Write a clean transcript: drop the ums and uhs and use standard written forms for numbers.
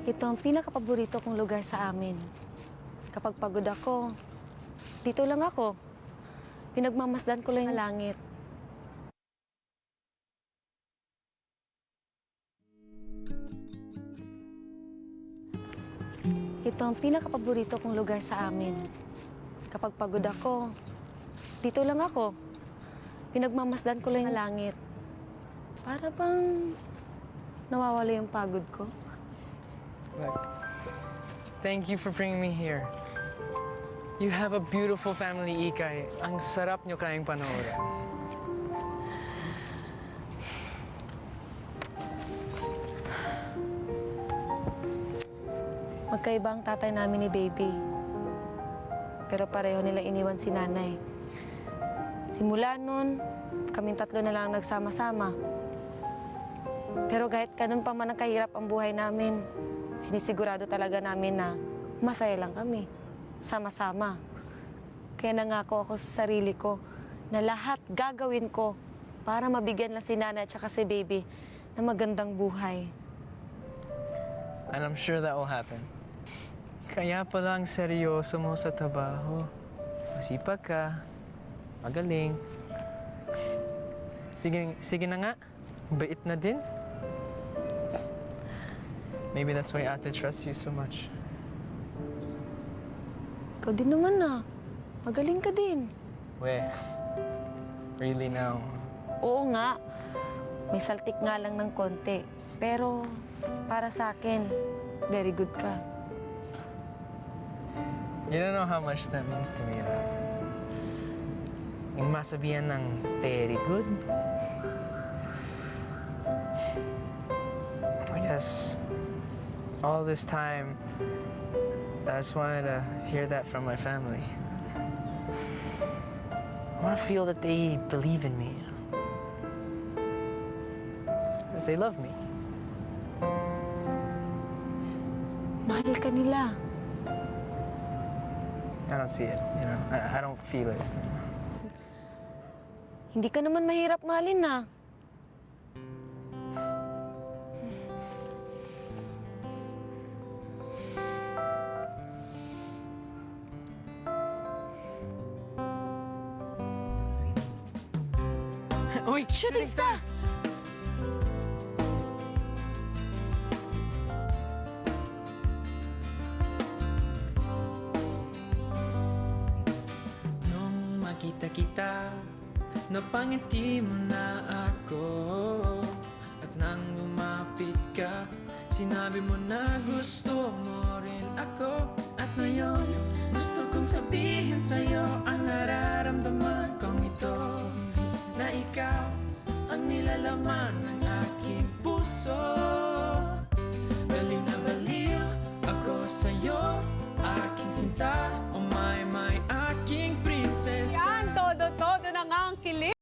Ito ang pinakapaborito kong lugar sa amin. Kapag pagod ako, dito lang ako. Pinagmamasdan ko lang yung langit. Ito ang pinakapaborito kong lugar sa amin. Kapag pagod ako, dito lang ako. Pinagmamasdan ko lang yung langit. Para bang nawawala yung pagod ko. Look, thank you for bringing me here. You have a beautiful family, Ikay. Ang sarap nyo kayang panoorin. Magkaiba ang tatay namin ni Baby. Pero pareho nila iniwan si nanay. Simula nun, kaming tatlo na lang nagsama-sama. Pero kahit ganun pa man ang kahirap ang buhay namin, sinisigurado talaga namin na masaya lang kami. Sama-sama. Kaya nangako ako sa sarili ko na lahat gagawin ko para mabigyan lang si nanay at saka si Baby na magandang buhay. And I'm sure that will happen. Kaya palang seryoso mo sa trabaho. Masipag ka. Magaling. Sige na nga. Bait na din. Maybe that's why Ate trusts you so much. Ikaw din naman na. Magaling ka din. We, really now? Oo nga. May saltik nga lang ng konti. Pero para sa akin, very good ka. You don't know how much that means to me, right? Yung masabihan ng very good. I guess all this time, I just wanted to hear that from my family. I want to feel that they believe in me. That they love me. Mahal ka nila. I don't see it, you know. I don't feel it. Hindi ka naman mahirap mahalin na. Uy! Shooting star! Nung makita kita, napangiti mo na ako. At nang lumapit ka, sinabi mo na gusto mo rin ako. At ngayon, gusto kong sabihin sa'yo ang nararamdaman kong ito. Na ikaw ang nilalaman ng aking puso.